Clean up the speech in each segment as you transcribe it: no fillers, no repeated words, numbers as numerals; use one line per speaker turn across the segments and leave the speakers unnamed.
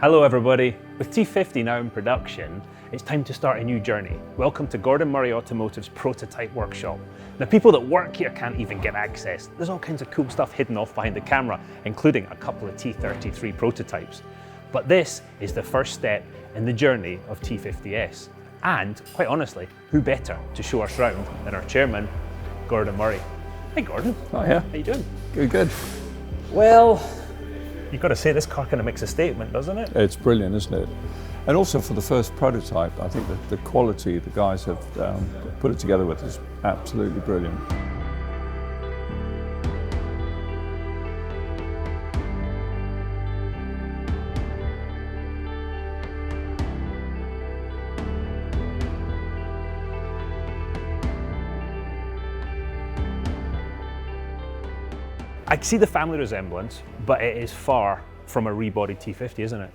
Hello everybody, with T50 now in production, it's time to start a new journey. Welcome to Gordon Murray Automotive's prototype workshop. The people that work here can't even get access. There's all kinds of cool stuff hidden off behind the camera, including a couple of T33 prototypes. But this is the first step in the journey of T50s. And quite honestly, who better to show us round than our chairman, Gordon Murray. Hey Gordon.
Oh yeah.
How you doing?
Good.
Well, you've got to say this car kind of makes a statement, doesn't it?
It's brilliant, isn't it? And also for the first prototype, I think that the quality the guys have put it together with is absolutely brilliant.
I can see the family resemblance, but it is far from a rebodied T50, isn't it?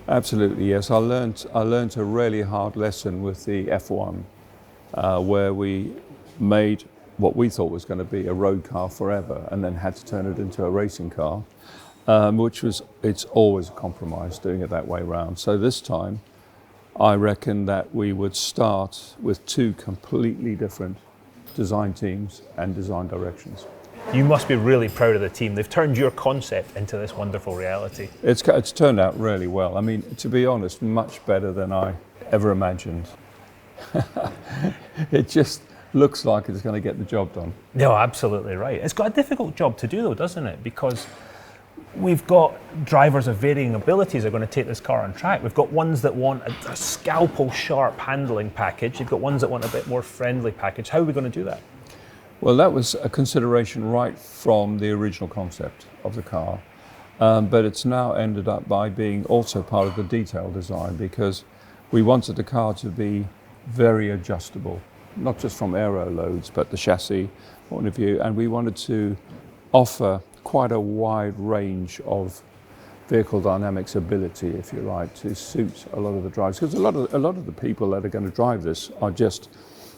Absolutely, yes. I learnt a really hard lesson with the F1, where we made what we thought was going to be a road car forever, and then had to turn it into a racing car, it's always a compromise doing it that way around. So this time, I reckon that we would start with two completely different design teams and design directions.
You must be really proud of the team. They've turned your concept into this wonderful reality.
It's turned out really well. I mean, to be honest, much better than I ever imagined. It just looks like it's going to get the job done.
No, absolutely right. It's got a difficult job to do though, doesn't it? Because we've got drivers of varying abilities that are going to take this car on track. We've got ones that want a scalpel sharp handling package. You've got ones that want a bit more friendly package. How are we going to do that?
Well, that was a consideration right from the original concept of the car, but it's now ended up by being also part of the detail design, because we wanted the car to be very adjustable, not just from aero loads, but the chassis point of view, and we wanted to offer quite a wide range of vehicle dynamics ability, if you like, to suit a lot of the drivers, because a lot of the people that are going to drive this are just,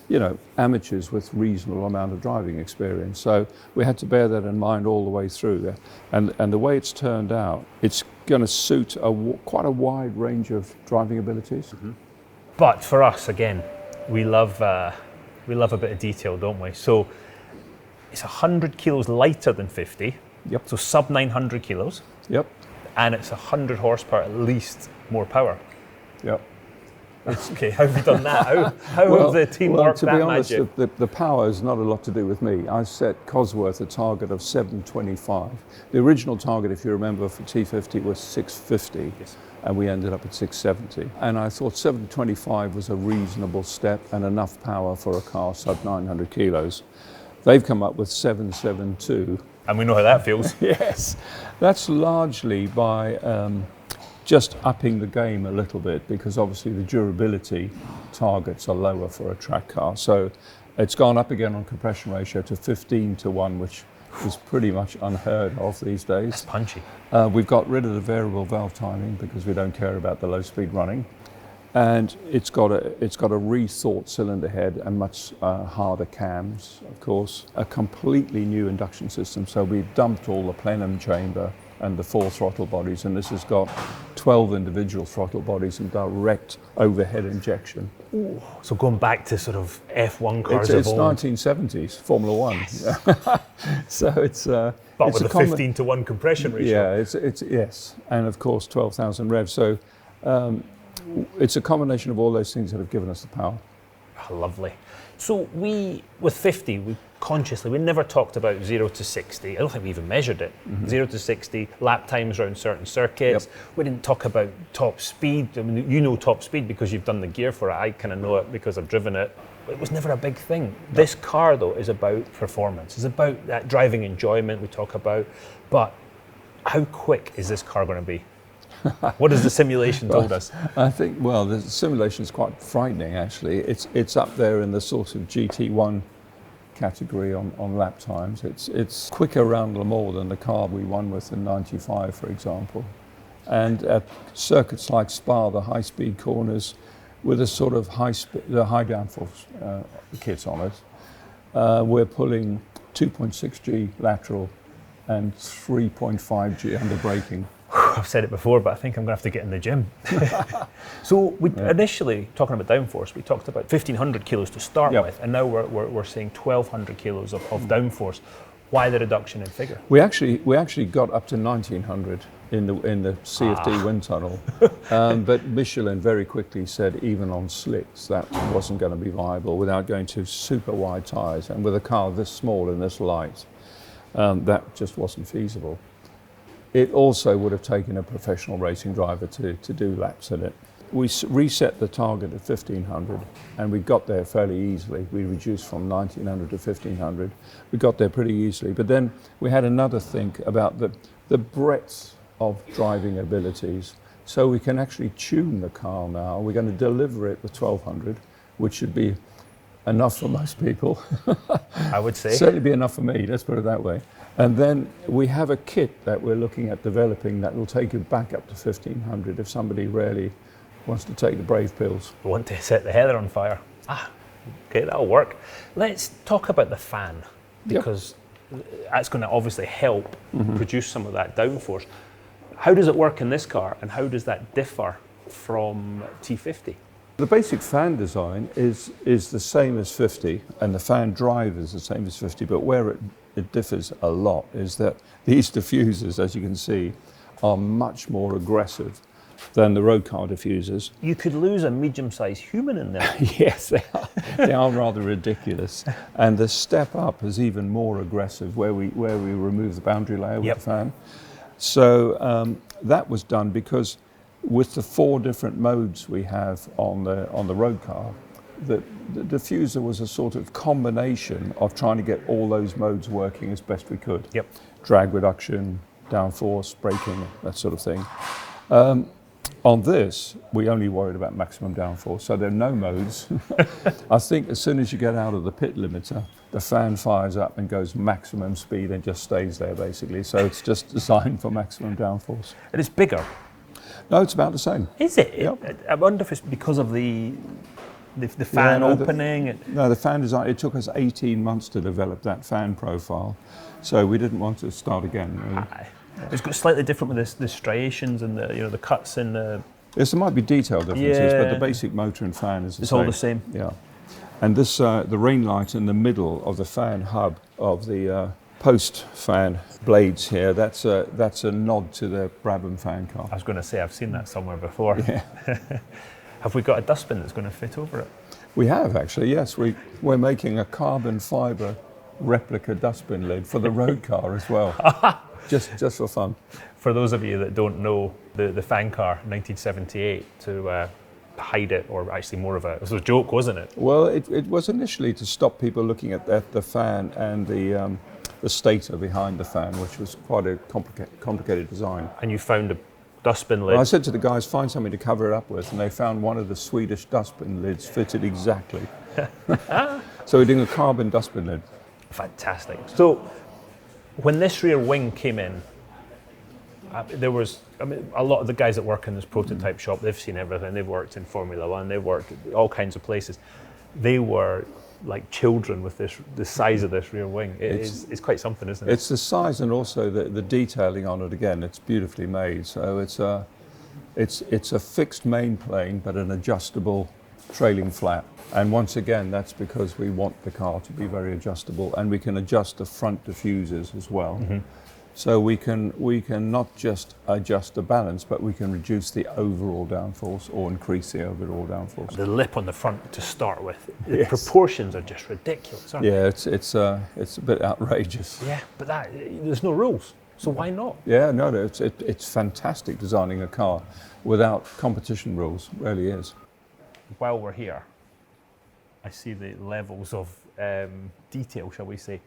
you know, amateurs with reasonable amount of driving experience. So we had to bear that in mind all the way through. And the way it's turned out, it's going to suit quite a wide range of driving abilities. Mm-hmm.
But for us, again, we love a bit of detail, don't we? So it's 100 kilos lighter than 50.
Yep.
So sub 900 kilos.
Yep.
And it's 100 horsepower at least more power.
Yep.
Okay, how have you done that? How have the team worked that magic?
To be honest, the power has not a lot to do with me. I set Cosworth a target of 725. The original target, if you remember, for T50 was 650, yes. And we ended up at 670. And I thought 725 was a reasonable step and enough power for a car sub 900 kilos. They've come up with 772.
And we know how that feels.
Yes, that's largely by just upping the game a little bit, because obviously the durability targets are lower for a track car. So it's gone up again on compression ratio to 15:1, which is pretty much unheard of these days.
That's punchy.
We've got rid of the variable valve timing because we don't care about the low speed running. And it's got a rethought cylinder head and much harder cams, of course. A completely new induction system. So we've dumped all the plenum chamber and the 4 throttle bodies, and this has got 12 individual throttle bodies and direct overhead injection.
Ooh. So going back to sort of F1 cars
it's
of old.
1970s Formula One.
Yes.
So it's but
with a 15:1 compression ratio.
Yeah, it's yes, and of course 12,000 revs. So it's a combination of all those things that have given us the power.
Oh, lovely. So with 50, we never talked about 0 to 60. I don't think we even measured it. Mm-hmm. 0 to 60, lap times around certain circuits. Yep. We didn't talk about top speed. I mean, you know top speed because you've done the gear for it. I kind of know it because I've driven it. It was never a big thing. Yep. This car, though, is about performance. It's about that driving enjoyment we talk about. But how quick is this car going to be? What has the simulation told us?
I think, well, the simulation is quite frightening, actually. It's up there in the sort of GT1 category on lap times. It's quicker around Le Mans than the car we won with in '95, for example. And at circuits like Spa, the high-speed corners, with a sort of high downforce kit on it, we're pulling 2.6G lateral and 3.5G under braking.
I've said it before, but I think I'm going to have to get in the gym. So we initially, talking about downforce, we talked about 1,500 kilos to start with, and now we're saying 1,200 kilos of downforce. Why the reduction in figure?
We actually got up to 1,900 in the CFD wind tunnel, but Michelin very quickly said even on slicks that wasn't going to be viable without going to super wide tyres, and with a car this small and this light, that just wasn't feasible. It also would have taken a professional racing driver to do laps in it. We reset the target at 1,500 and we got there fairly easily. We reduced from 1,900 to 1,500. We got there pretty easily, but then we had another think about the breadth of driving abilities. So we can actually tune the car now. We're going to deliver it with 1,200, which should be enough for most people.
I would say.
Certainly be enough for me, let's put it that way. And then we have a kit that we're looking at developing that will take it back up to 1,500 if somebody really wants to take the brave pills.
We want to set the heather on fire. Okay, that'll work. Let's talk about the fan, because that's going to obviously help produce some of that downforce. How does it work in this car, and how does that differ from T50?
The basic fan design is the same as 50, and the fan drive is the same as 50, but where it differs a lot is that these diffusers, as you can see, are much more aggressive than the road car diffusers.
You could lose a medium-sized human in there.
Yes, they are. They are rather ridiculous. And the step up is even more aggressive where we remove the boundary layer with the fan. So that was done because with the 4 different modes we have on the road car, the diffuser was a sort of combination of trying to get all those modes working as best we could. Drag reduction, downforce, braking, that sort of thing. On this, we only worried about maximum downforce, so there are no modes. I think as soon as you get out of the pit limiter, the fan fires up and goes maximum speed and just stays there basically. So it's just designed for maximum downforce.
And it's bigger.
No, it's about the same.
Is it?
Yep.
I wonder if it's because of the fan opening.
No, the fan design, it took us 18 months to develop that fan profile, so we didn't want to start again. Really.
It's got slightly different with the striations and the cuts in the...
Yes, there might be detail differences, but the basic motor and fan is the same.
It's all the same.
Yeah. And this, the rain light in the middle of the fan hub of the post fan blades here, that's a nod to the Brabham fan car.
I was going to say, I've seen that somewhere before.
Yeah.
Have we got a dustbin that's going to fit over it?
We have actually, yes. We're making a carbon fibre replica dustbin lid for the road car as well. Just for fun.
For those of you that don't know, the fan car, 1978, to hide it, or actually more of it was a joke, wasn't it?
Well, it was initially to stop people looking at the fan and the stator behind the fan, which was quite a complicated design.
And you found a dustbin lid.
Well, I said to the guys, find something to cover it up with, and they found one of the Swedish dustbin lids fitted exactly. So we're doing a carbon dustbin lid.
Fantastic. So when this rear wing came in, there was, a lot of the guys that work in this prototype shop, they've seen everything. They've worked in Formula One, they've worked at all kinds of places. They were like children with the size of this rear wing. It's quite something, isn't it?
It's the size and also the detailing on it. Again, it's beautifully made. So it's a fixed main plane, but an adjustable trailing flat. And once again, that's because we want the car to be very adjustable, and we can adjust the front diffusers as well. Mm-hmm. So we can not just adjust the balance, but we can reduce the overall downforce or increase the overall downforce.
The lip on the front to start with, the proportions are just ridiculous, aren't they?
Yeah, it's a bit outrageous.
Yeah, but there's no rules, so why not?
Yeah, no, it's fantastic designing a car without competition rules. It really is.
While we're here, I see the levels of detail, shall we say.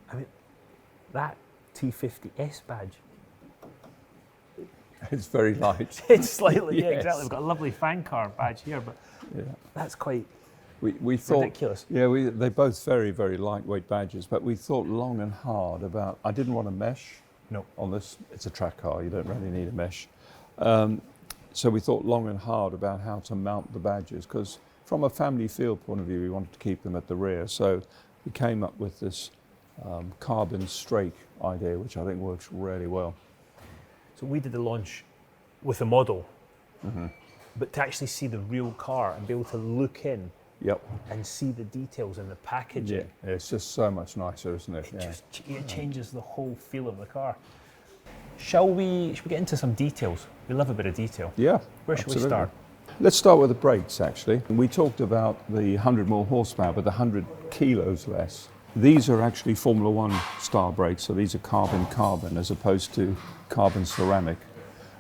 I mean, that T.50s badge.
It's very light.
It's slightly,
yes.
Yeah, exactly. We've got a lovely fan car badge here, but that's quite
we thought,
ridiculous.
Yeah, they're both very, very lightweight badges, but we thought long and hard about, I didn't want a mesh on this. It's a track car, you don't really need a mesh. So we thought long and hard about how to mount the badges, because from a family field point of view, we wanted to keep them at the rear. So we came up with this carbon strake idea, which I think works really well.
So we did the launch with a model, but to actually see the real car and be able to look in
Yep.
and see the details in the packaging,
It's just so much nicer, isn't it?
it changes the whole feel of the car. Should we get into some details? We love a bit of detail.
Yeah.
Where should
absolutely.
we start?
Let's start with the brakes, actually. We talked about the 100 more horsepower, but the 100 kilos less. These are actually Formula One style brakes, so these are carbon as opposed to carbon ceramic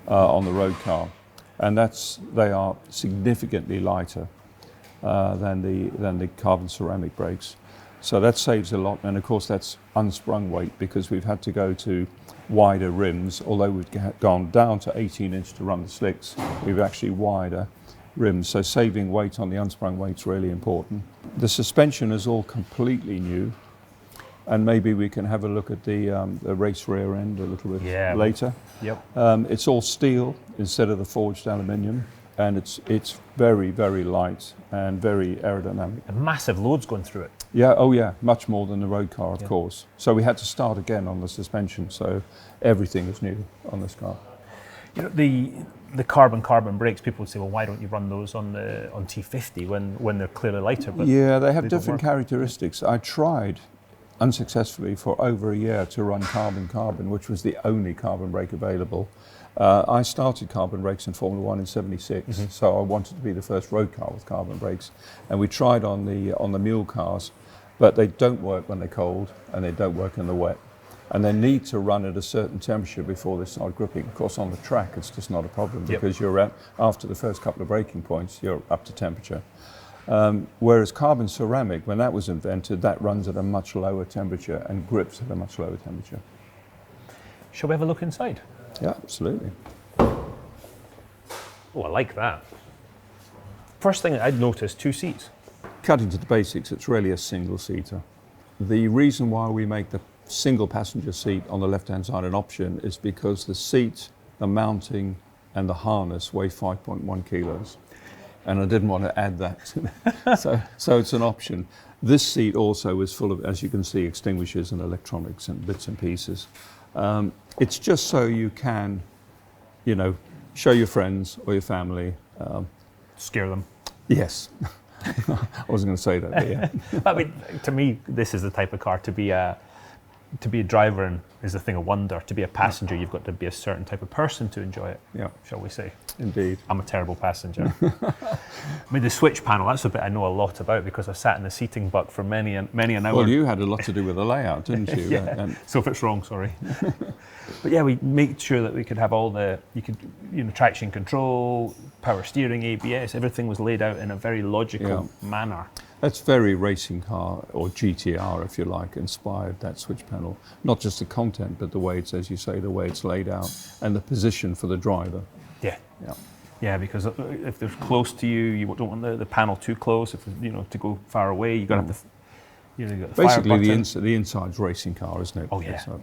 on the road car, and they are significantly lighter than the carbon ceramic brakes. So that saves a lot, and of course that's unsprung weight because we've had to go to wider rims. Although we've gone down to 18-inch to run the slicks, we've actually wider rims. So saving weight on the unsprung weight's really important. The suspension is all completely new, and maybe we can have a look at the race rear end a little bit later.
Yep.
It's all steel instead of the forged aluminium, and it's very, very light and very aerodynamic.
And massive loads going through it.
Yeah, oh yeah, much more than the road car, of course. So we had to start again on the suspension, so everything is new on this car.
You know, the carbon brakes, people would say, well, why don't you run those on T50 when they're clearly lighter? But
yeah, they have different characteristics. I tried unsuccessfully for over a year to run carbon, which was the only carbon brake available. I started carbon brakes in Formula One in '76, so I wanted to be the first road car with carbon brakes. And we tried on the mule cars, but they don't work when they're cold and they don't work in the wet. And they need to run at a certain temperature before they start gripping. Of course, on the track, it's just not a problem because you're after the first couple of braking points, you're up to temperature. Whereas carbon ceramic, when that was invented, that runs at a much lower temperature and grips at a much lower temperature.
Shall we have a look inside?
Yeah, absolutely.
Oh, I like that. First thing I'd noticed, 2 seats.
Cutting to the basics, it's really a single-seater. The reason why we make the single passenger seat on the left-hand side an option is because the seat, the mounting, and the harness weigh 5.1 kilos. And I didn't want to add that. so it's an option. This seat also is full of, as you can see, extinguishers and electronics and bits and pieces. It's just so you can, show your friends or your family.
Scare them.
Yes. I wasn't going to say that, but yeah.
I mean, to me, this is the type of car to be a driver and is a thing of wonder. To be a passenger, you've got to be a certain type of person to enjoy it, shall we say.
Indeed.
I'm a terrible passenger. I mean, the switch panel, that's a bit I know a lot about because I sat in the seating buck for many an hour.
Well, you had a lot to do with the layout, didn't you?
Yeah. So if it's wrong, sorry. But yeah, we made sure that we could have all traction control, power steering, ABS, everything was laid out in a very logical manner.
That's very racing car, or GTR if you like, inspired, that switch panel. Not just the content, but the way it's, as you say, the way it's laid out and the position for the driver.
Yeah, because if they're close to you, you don't want the panel too close. If to go far away, you got to have the
basically the inside's racing car, isn't it?
Oh yeah. So.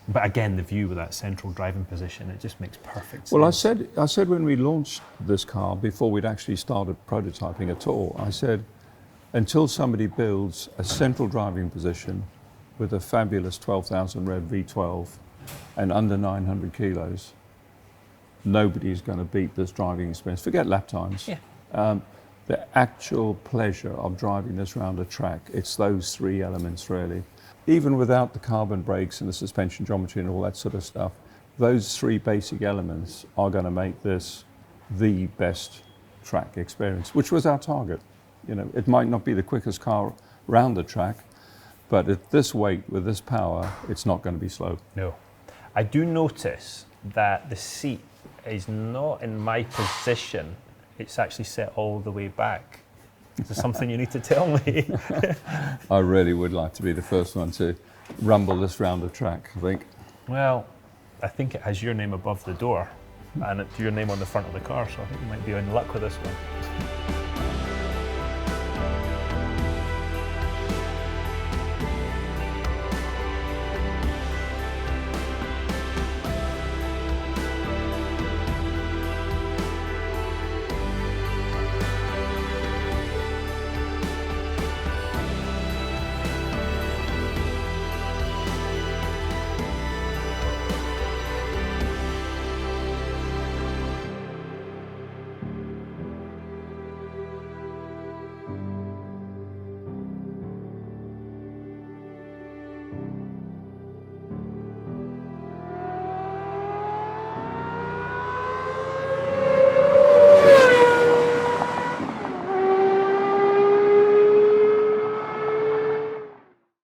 But again, the view with that central driving position, it just makes perfect sense.
Well, I said when we launched this car, before we'd actually started prototyping at all, I said, until somebody builds a central driving position with a fabulous 12,000 rev V12 and under 900 kilos, nobody's going to beat this driving experience. Forget lap times.
Yeah.
The actual pleasure of driving this round a track, it's those 3 elements really. Even without the carbon brakes and the suspension geometry and all that sort of stuff, those 3 basic elements are going to make this the best track experience, which was our target. It might not be the quickest car round the track, but at this weight, with this power, it's not going to be slow.
No. I do notice that the seat is not in my position. It's actually set all the way back. Is there something you need to tell me?
I really would like to be the first one to rumble this round the track, I think.
Well, I think it has your name above the door and it's your name on the front of the car, so I think you might be in luck with this one.